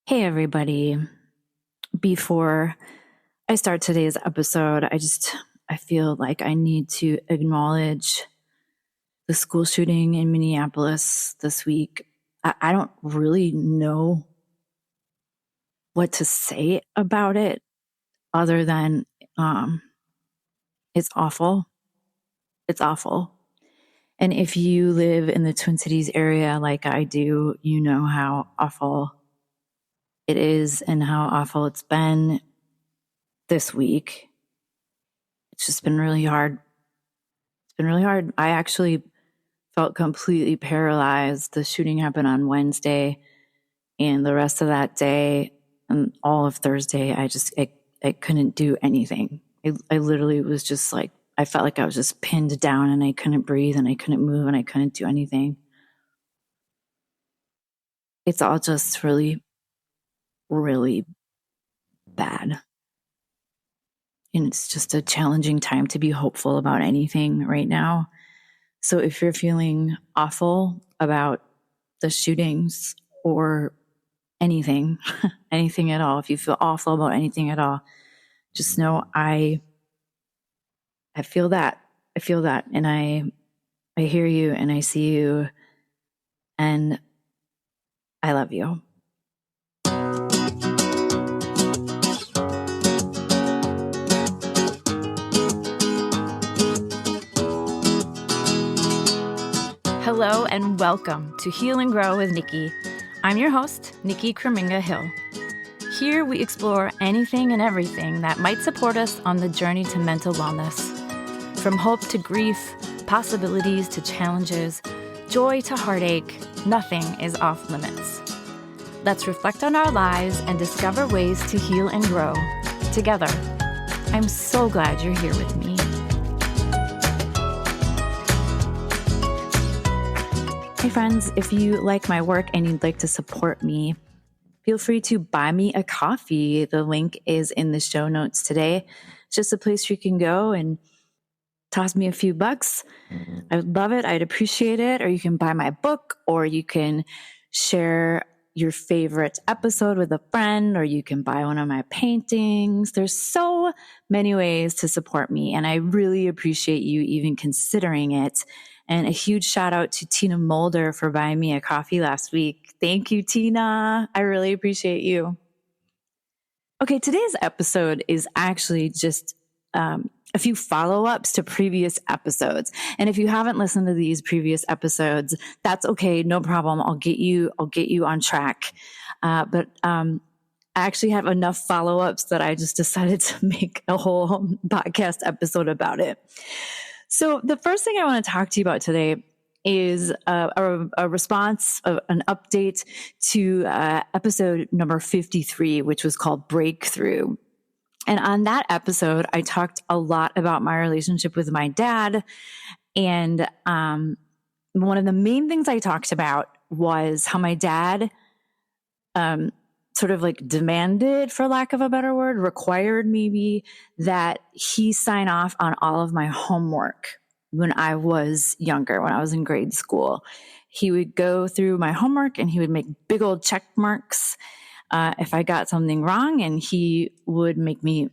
Hey, everybody. Before I start today's episode, I feel like I need to acknowledge the school shooting in Minneapolis this week. I don't really know what to say about it other than it's awful. It's awful. And if you live in the Twin Cities area like I do, you know how awful it is and how awful it's been this week. It's just been really hard. It's been really hard. I actually felt completely paralyzed. The shooting happened on Wednesday, and the rest of that day and all of Thursday, I couldn't do anything. I literally was just like, I felt like I was just pinned down and I couldn't breathe and I couldn't move and I couldn't do anything. It's all just really, really bad. And it's just a challenging time to be hopeful about anything right now. So if you're feeling awful about the shootings or anything, anything at all, if you feel awful about anything at all, just know I feel that. I feel that. And I hear you and I see you and I love you. Hello and welcome to Heal and Grow with Nickie. I'm your host, Nickie Kreminga Hill. Here we explore anything and everything that might support us on the journey to mental wellness. From hope to grief, possibilities to challenges, joy to heartache, nothing is off limits. Let's reflect on our lives and discover ways to heal and grow together. I'm so glad you're here with me. Hey friends, if you like my work and you'd like to support me, feel free to buy me a coffee. The link is in the show notes today. It's just a place you can go and toss me a few bucks. I would love it. I'd appreciate it. Or you can buy my book, or you can share your favorite episode with a friend, or you can buy one of my paintings. There's so many ways to support me, and I really appreciate you even considering it. And a huge shout out to Tina Mulder for buying me a coffee last week. Thank you, Tina. I really appreciate you. Okay, today's episode is actually just a few follow-ups to previous episodes. And if you haven't listened to these previous episodes, that's okay, no problem. I'll get you on track. But I actually have enough follow-ups that I just decided to make a whole podcast episode about it. So the first thing I want to talk to you about today is a response, an update to episode number 53, which was called Breakthrough. And on that episode, I talked a lot about my relationship with my dad. And one of the main things I talked about was how my dad sort of like demanded, for lack of a better word, required maybe, that he sign off on all of my homework when I was younger, when I was in grade school. He would go through my homework and he would make big old check marks if I got something wrong, and he would make me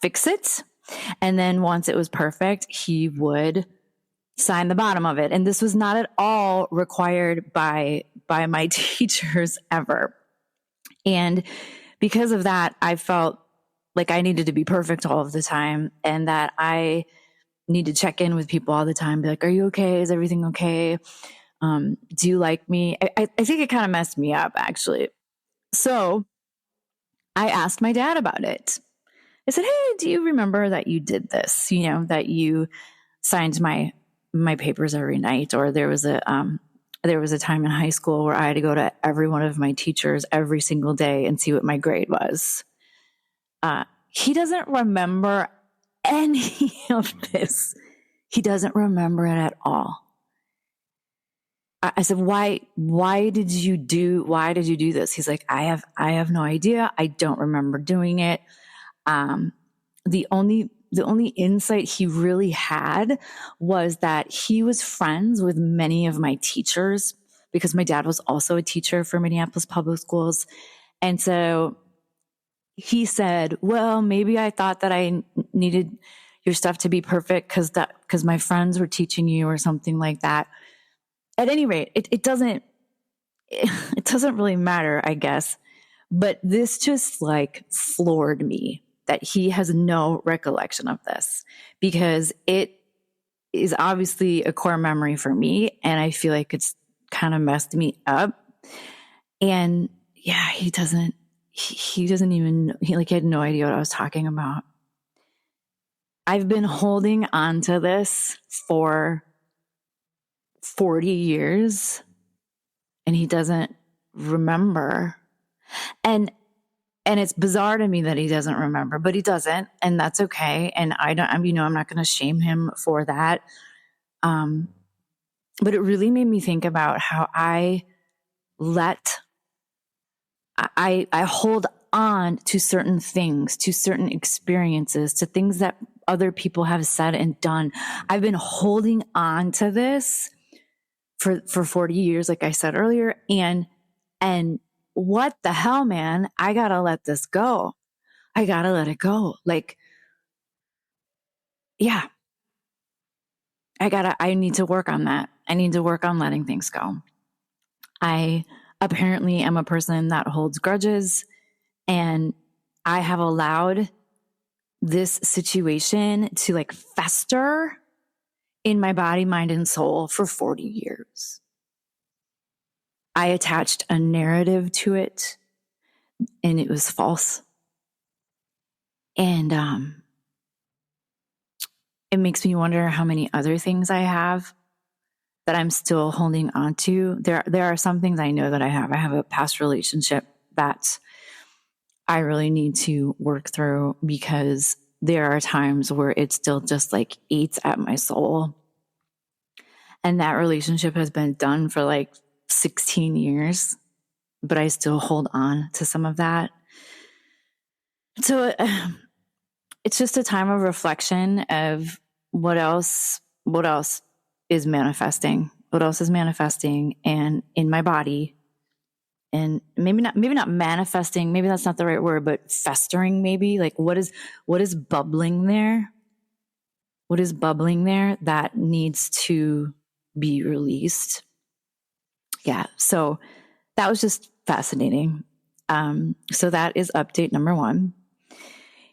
fix it. And then once it was perfect, he would sign the bottom of it. And this was not at all required by my teachers ever. And because of that, I felt like I needed to be perfect all of the time, and that I need to check in with people all the time, be like, are you okay? Is everything okay? Do you like me? I think it kind of messed me up, actually. So I asked my dad about it. I said, hey, do you remember that you did this? You know, that you signed my papers every night, or there was a time in high school where I had to go to every one of my teachers every single day and see what my grade was. He doesn't remember any of this. He doesn't remember it at all. I said, why did you do this? He's like, I have no idea. I don't remember doing it. The only insight he really had was that he was friends with many of my teachers, because my dad was also a teacher for Minneapolis public schools. And so he said, well, maybe I thought that I needed your stuff to be perfect because my friends were teaching you or something like that. At any rate, it doesn't really matter, I guess. But this just like floored me that he has no recollection of this, because it is obviously a core memory for me. And I feel like it's kind of messed me up. And yeah, he doesn't even, he had no idea what I was talking about. I've been holding on to this for 40 years and he doesn't remember. And it's bizarre to me that he doesn't remember, but he doesn't, and that's okay. And I'm not going to shame him for that. But it really made me think about how I hold on to certain things, to certain experiences, to things that other people have said and done. I've been holding on to this for 40 years, like I said earlier. And what the hell, man? I got to let this go. I got to let it go. Like, yeah, I need to work on that. I need to work on letting things go. I apparently am a person that holds grudges, and I have allowed this situation to like fester in my body, mind, and soul for 40 years. I attached a narrative to it, and it was false. And it makes me wonder how many other things I have that I'm still holding on to. There are some things I know that I have. I have a past relationship that I really need to work through, because there are times where it still just like eats at my soul. And that relationship has been done for like 16 years, but I still hold on to some of that. So it's just a time of reflection of what else is manifesting, and in my body. And maybe not manifesting, maybe that's not the right word, but festering, maybe. Like what is bubbling there? What is bubbling there that needs to be released? Yeah. So that was just fascinating. So that is update number 1.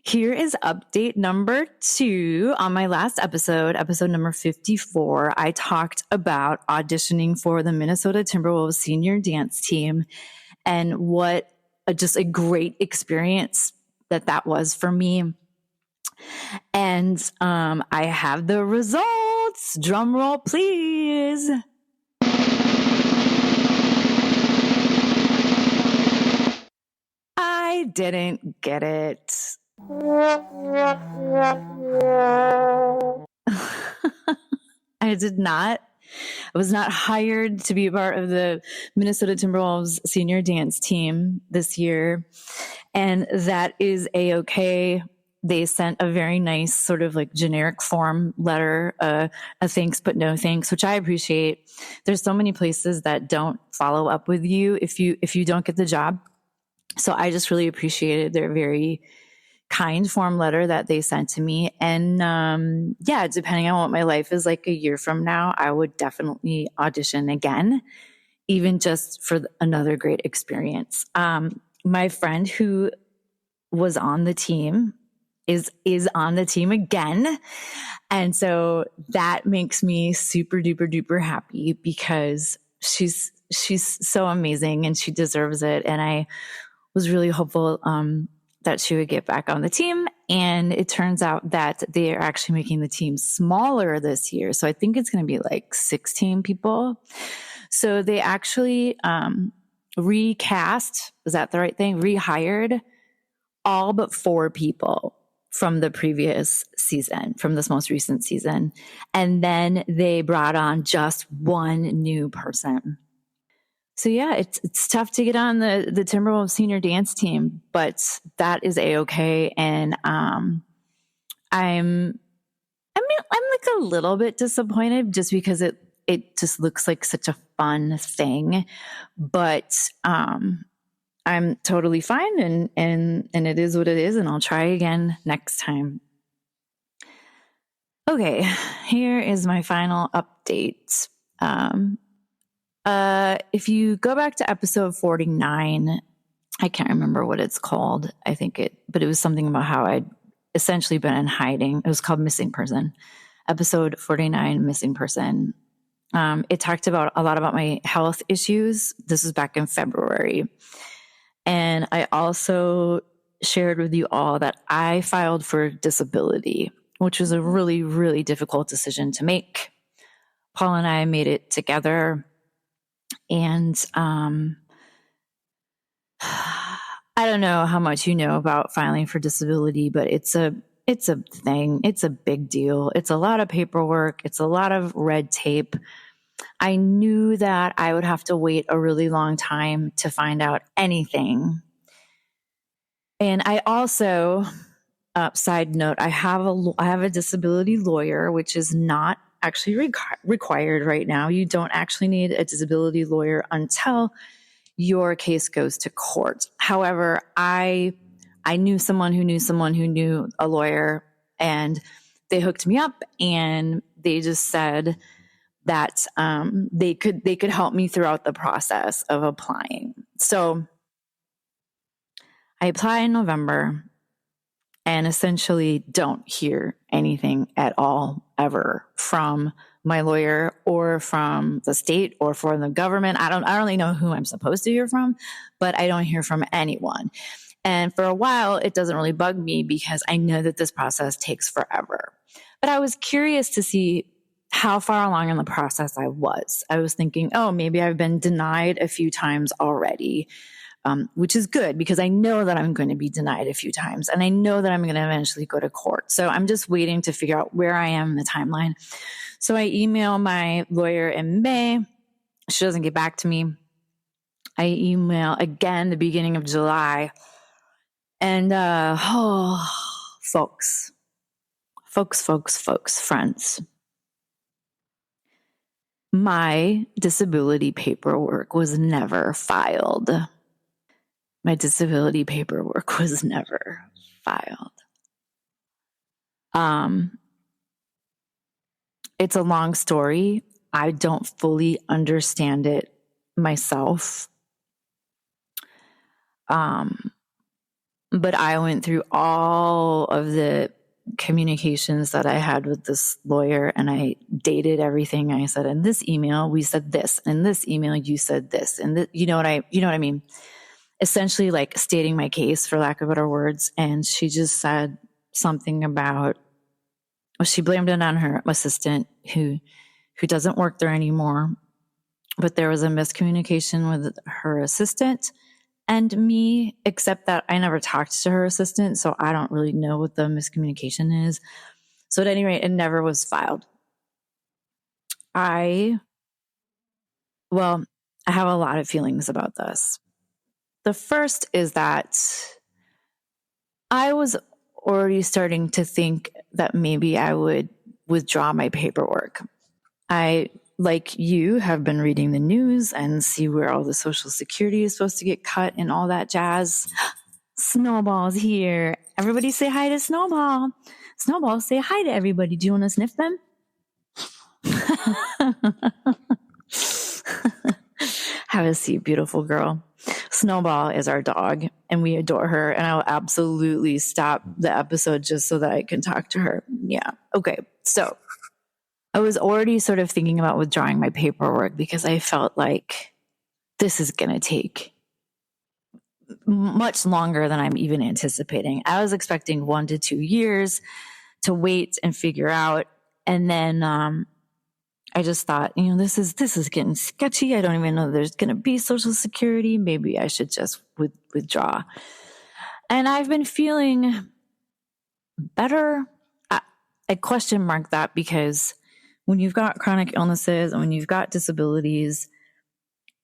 Here is update number 2. On my last episode number 54, I talked about auditioning for the Minnesota Timberwolves senior dance team, and what just a great experience that was for me. And I have the results. Drum roll, please. I didn't get it. I did not. I was not hired to be a part of the Minnesota Timberwolves senior dance team this year. And that is a-okay. They sent a very nice sort of like generic form letter, a thanks but no thanks, which I appreciate. There's so many places that don't follow up with you if you don't get the job. So I just really appreciated their very kind form letter that they sent to me. And yeah, depending on what my life is like a year from now, I would definitely audition again, even just for another great experience. My friend who was on the team is on the team again. And so that makes me super duper duper happy, because she's so amazing and she deserves it. And I was really hopeful that she would get back on the team. And it turns out that they are actually making the team smaller this year. So I think it's going to be like 16 people. So they actually recast, is that the right thing? Rehired all but 4 people from the previous season, from this most recent season. And then they brought on just 1 new person. So yeah, it's tough to get on the Timberwolves senior dance team, but that is a-okay. And I'm like a little bit disappointed, just because it just looks like such a fun thing. But I'm totally fine, and it is what it is, and I'll try again next time. Okay, here is my final update. If you go back to episode 49, I can't remember what it's called. But it was something about how I'd essentially been in hiding. It was called Missing Person. Episode 49, Missing Person. It talked about a lot about my health issues. This was back in February. And I also shared with you all that I filed for disability, which was a really, really difficult decision to make. Paul and I made it together. And I don't know how much you know about filing for disability, but it's a thing. It's a big deal. It's a lot of paperwork. It's a lot of red tape. I knew that I would have to wait a really long time to find out anything. And I also, side note, I have a disability lawyer, which is not actually required right now. You don't actually need a disability lawyer until your case goes to court. However, I knew someone who knew a lawyer, and they hooked me up, and they just said that they could help me throughout the process of applying. So I apply in November and essentially don't hear anything at all ever from my lawyer or from the state or from the government. I don't really know who I'm supposed to hear from, but I don't hear from anyone. And for a while, it doesn't really bug me because I know that this process takes forever. But I was curious to see how far along in the process I was. I was thinking, oh, maybe I've been denied a few times already, which is good because I know that I'm going to be denied a few times, and I know that I'm going to eventually go to court. So I'm just waiting to figure out where I am in the timeline. So I email my lawyer in May. She doesn't get back to me. I email again the beginning of July. And, folks, friends, my disability paperwork was never filed. My disability paperwork was never filed. It's a long story. I don't fully understand it myself. But I went through all of the communications that I had with this lawyer, and I dated everything. I said, in this email, we said this. In this email, you said this. And you know what I mean? Essentially like stating my case, for lack of better words. And she just said something about, well, she blamed it on her assistant who doesn't work there anymore. But there was a miscommunication with her assistant and me, except that I never talked to her assistant, so I don't really know what the miscommunication is. So at any rate, it never was filed. I have a lot of feelings about this. The first is that I was already starting to think that maybe I would withdraw my paperwork. I, like you, have been reading the news and see where all the Social Security is supposed to get cut and all that jazz. Snowball's here. Everybody say hi to Snowball. Snowball, say hi to everybody. Do you want to sniff them? Have a seat, beautiful girl. Snowball is our dog, and we adore her, and I'll absolutely stop the episode just so that I can talk to her. Yeah. Okay. So I was already sort of thinking about withdrawing my paperwork because I felt like this is going to take much longer than I'm even anticipating. I was expecting 1 to 2 years to wait and figure out. And then I just thought, this is getting sketchy. I don't even know there's going to be Social Security. Maybe I should just withdraw. And I've been feeling better. I question mark that because when you've got chronic illnesses and when you've got disabilities,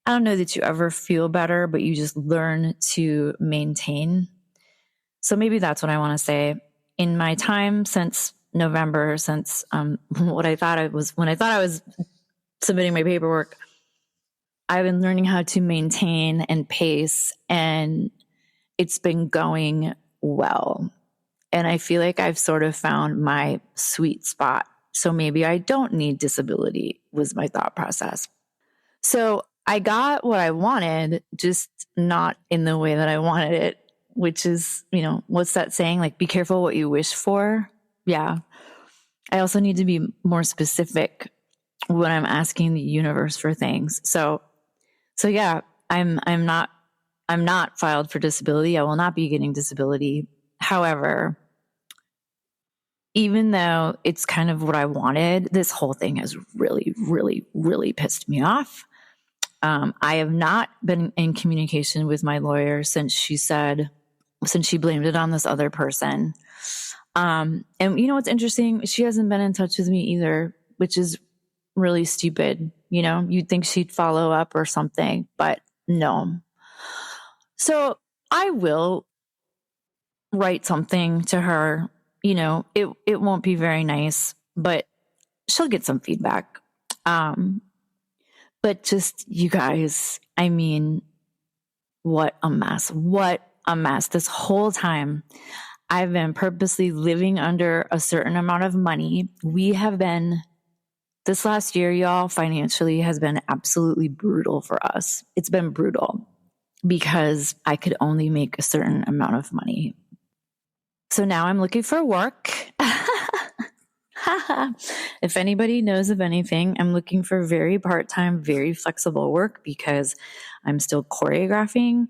I don't know that you ever feel better, but you just learn to maintain. So maybe that's what I want to say. In my time since November, since when I thought I was submitting my paperwork, I've been learning how to maintain and pace, and it's been going well. And I feel like I've sort of found my sweet spot. So maybe I don't need disability, was my thought process. So I got what I wanted, just not in the way that I wanted it, which is, what's that saying? Like, be careful what you wish for. Yeah. I also need to be more specific when I'm asking the universe for things. So yeah, I'm not filed for disability. I will not be getting disability. However, even though it's kind of what I wanted, this whole thing has really, really, really pissed me off. I have not been in communication with my lawyer since she blamed it on this other person. And what's interesting? She hasn't been in touch with me either, which is really stupid. You'd think she'd follow up or something, but no. So I will write something to her. It won't be very nice, but she'll get some feedback. But just, you guys, I mean, what a mess. What a mess. This whole time, I've been purposely living under a certain amount of money. This last year, y'all, financially has been absolutely brutal for us. It's been brutal because I could only make a certain amount of money. So now I'm looking for work. If anybody knows of anything, I'm looking for very part-time, very flexible work because I'm still choreographing.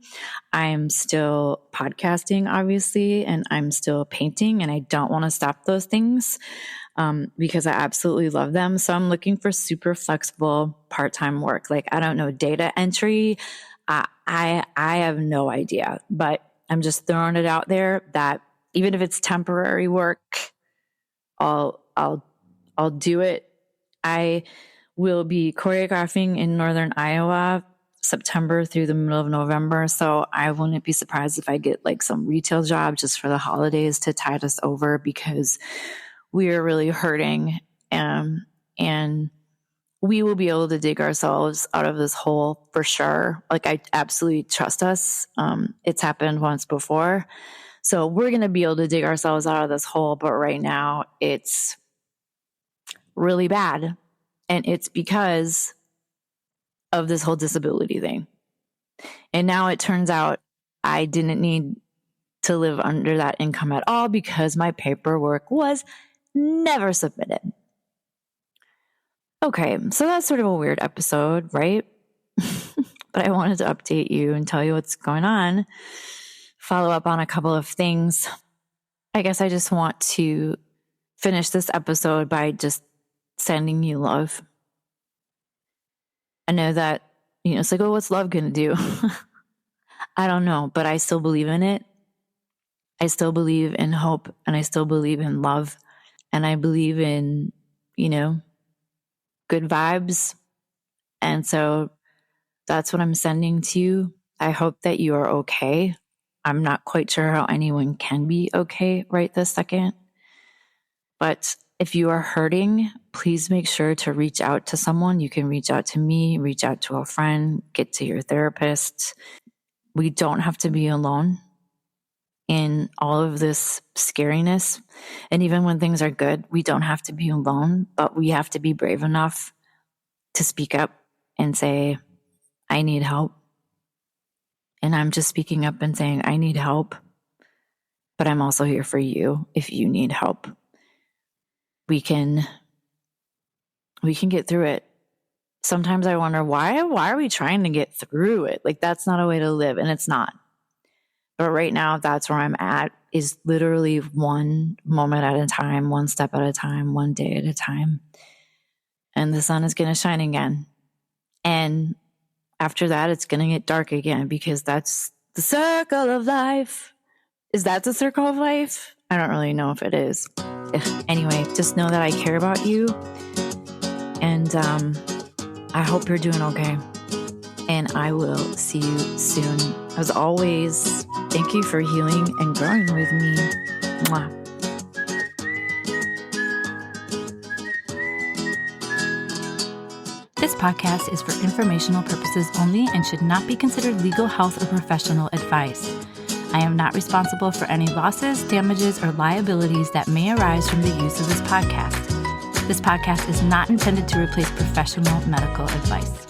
I'm still podcasting, obviously, and I'm still painting, and I don't want to stop those things because I absolutely love them. So I'm looking for super flexible part-time work. Like, I don't know, data entry. I have no idea, but I'm just throwing it out there that even if it's temporary work, I'll do it. I will be choreographing in Northern Iowa, September through the middle of November. So I wouldn't be surprised if I get like some retail job just for the holidays to tide us over because we are really hurting. And we will be able to dig ourselves out of this hole for sure. Like, I absolutely trust us. It's happened once before. So we're going to be able to dig ourselves out of this hole. But right now it's really bad. And it's because of this whole disability thing. And now it turns out I didn't need to live under that income at all because my paperwork was never submitted. Okay, so that's sort of a weird episode, right? But I wanted to update you and tell you what's going on. Follow up on a couple of things. I guess I just want to finish this episode by just sending you love. I know that, it's like, oh, what's love going to do? I don't know, but I still believe in it. I still believe in hope, and I still believe in love, and I believe in, good vibes. And so that's what I'm sending to you. I hope that you are okay. I'm not quite sure how anyone can be okay right this second. But if you are hurting, please make sure to reach out to someone. You can reach out to me, reach out to a friend, get to your therapist. We don't have to be alone in all of this scariness. And even when things are good, we don't have to be alone, but we have to be brave enough to speak up and say, I need help. And I'm just speaking up and saying, I need help, but I'm also here for you if you need help. We can get through it. Sometimes I wonder, why are we trying to get through it? Like, that's not a way to live, and it's not. But right now, that's where I'm at, is literally one moment at a time, one step at a time, one day at a time. And the sun is going to shine again. And after that, it's going to get dark again, because that's the circle of life. Is that the circle of life? I don't really know if it is. Anyway, just know that I care about you. And I hope you're doing okay. And I will see you soon. As always, thank you for healing and growing with me. Mwah. This This podcast is for informational purposes only and should not be considered legal, health, or professional advice. I am not responsible for any losses, damages, or liabilities that may arise from the use of this podcast. This podcast is not intended to replace professional medical advice.